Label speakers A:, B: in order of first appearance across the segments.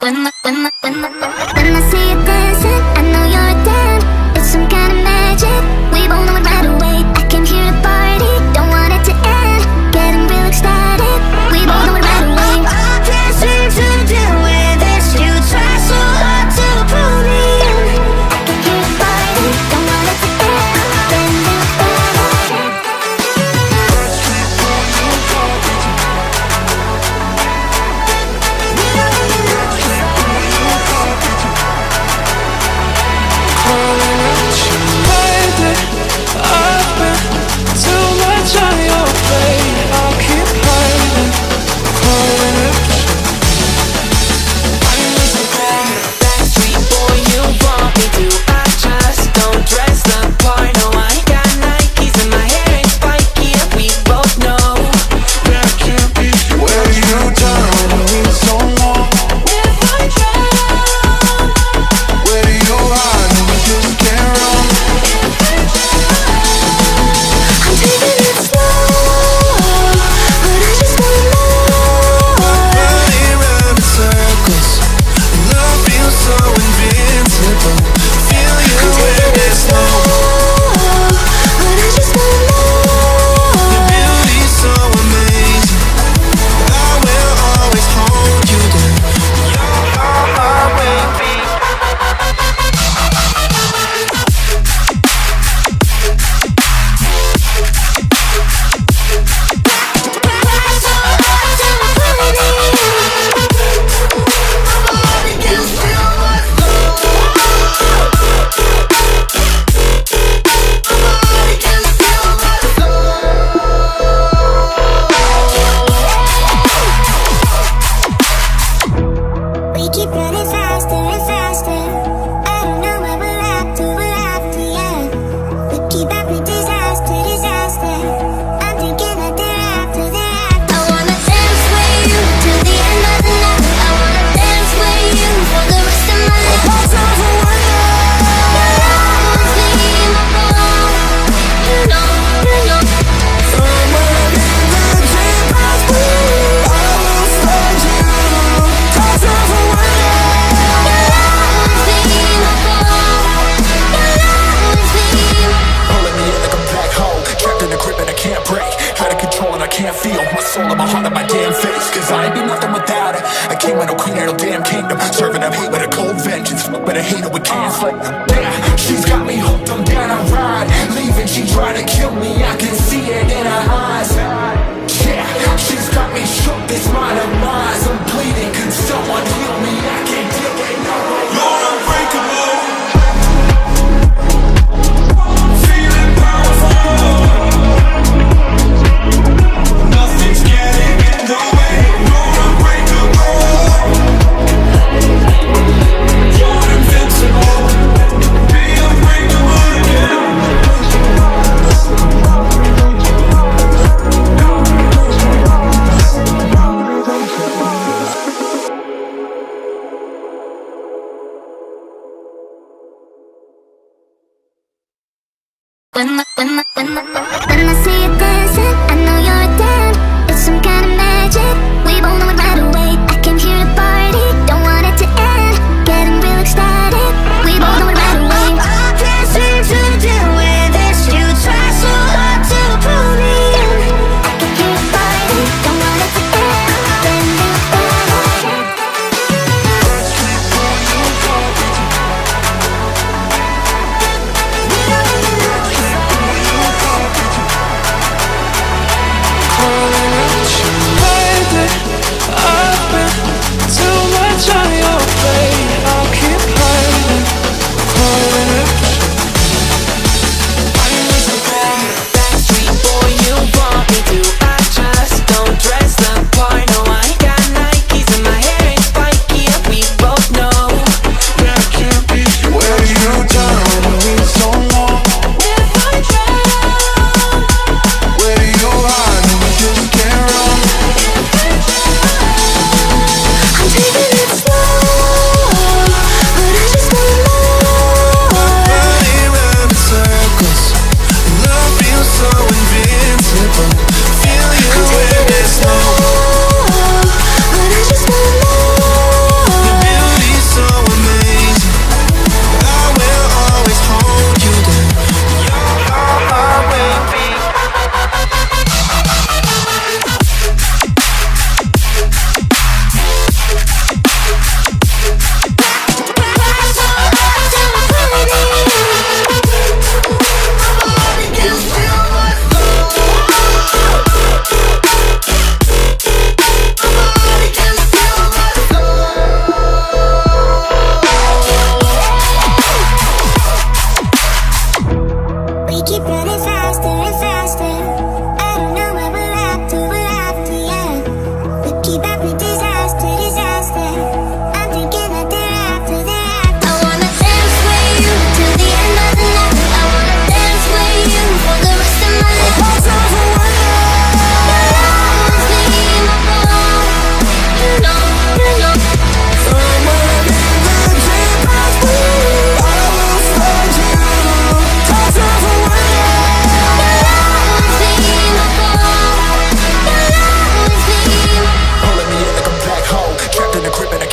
A: When I see you dancing, I know you're a 10. It's some kind of magic, we both know it right away. I can hear the party, don't want it to end. Getting real ecstatic, we both know it right away. I can't seem to deal with this. You try so hard to pull me in. I can hear the party, don't want it to end. Getting real ecstatic.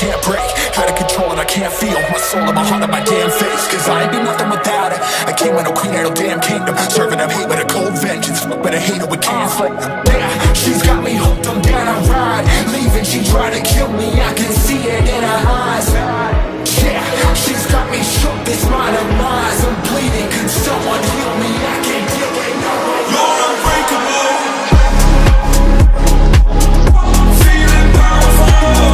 B: can't break. Try to control it, I can't feel my soul and my heart on my damn face. Cause I ain't be nothing without it. I came with no queen, ain't no damn kingdom. Serving up hate with a cold vengeance. Fuck with a hater with cans like, yeah, she's got me hooked, I'm down, I ride. Leaving, she tried to kill me, I can see it in her eyes. Yeah, she's got me shook, this mind of mine. I'm bleeding, can someone heal me? I can't deal with no more. You're unbreakable. Feeling powerful.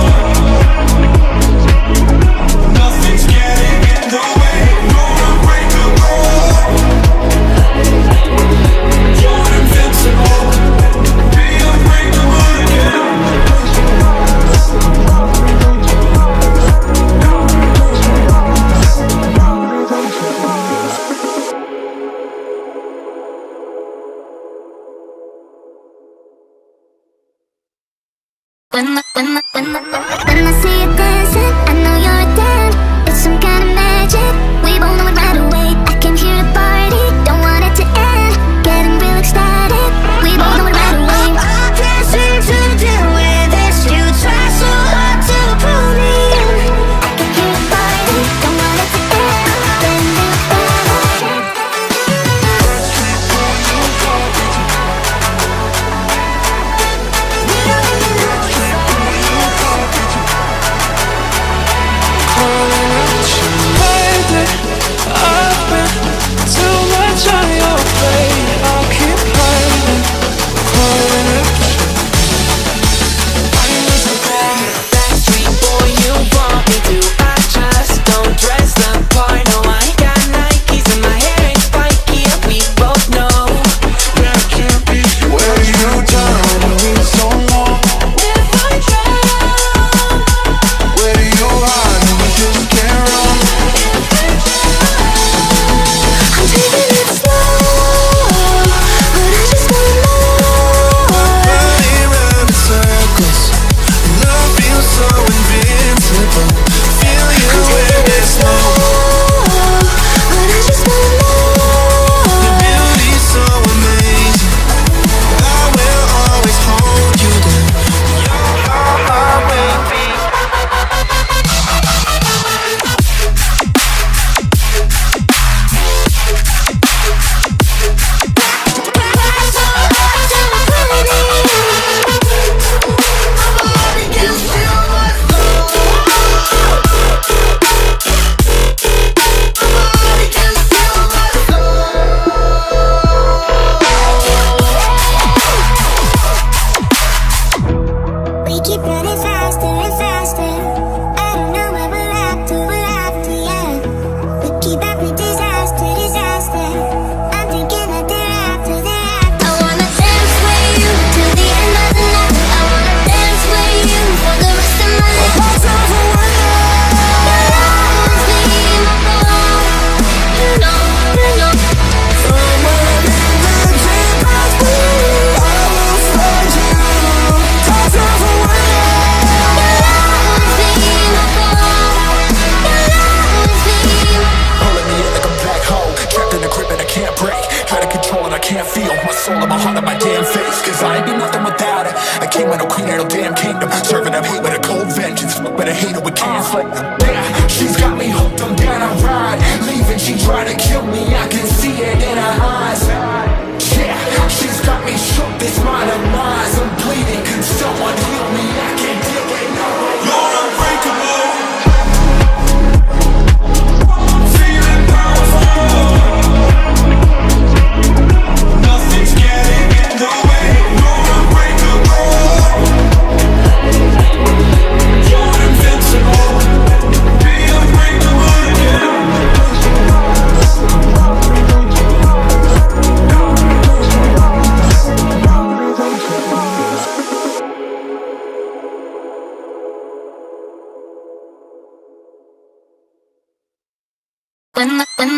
B: Nothing's getting in the way. You're unbreakable. You're invincible. Be unbreakable again.
A: When I see you dancing, I know you're dead. It's some kind of magic, we both know it right away. I can hear the party, don't want it to end. Getting real ecstatic, we both know it right away. I can't seem to deal with this, you try so hard to pull me in. I can hear the party, don't want it to end. Getting real ecstatic.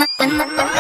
A: When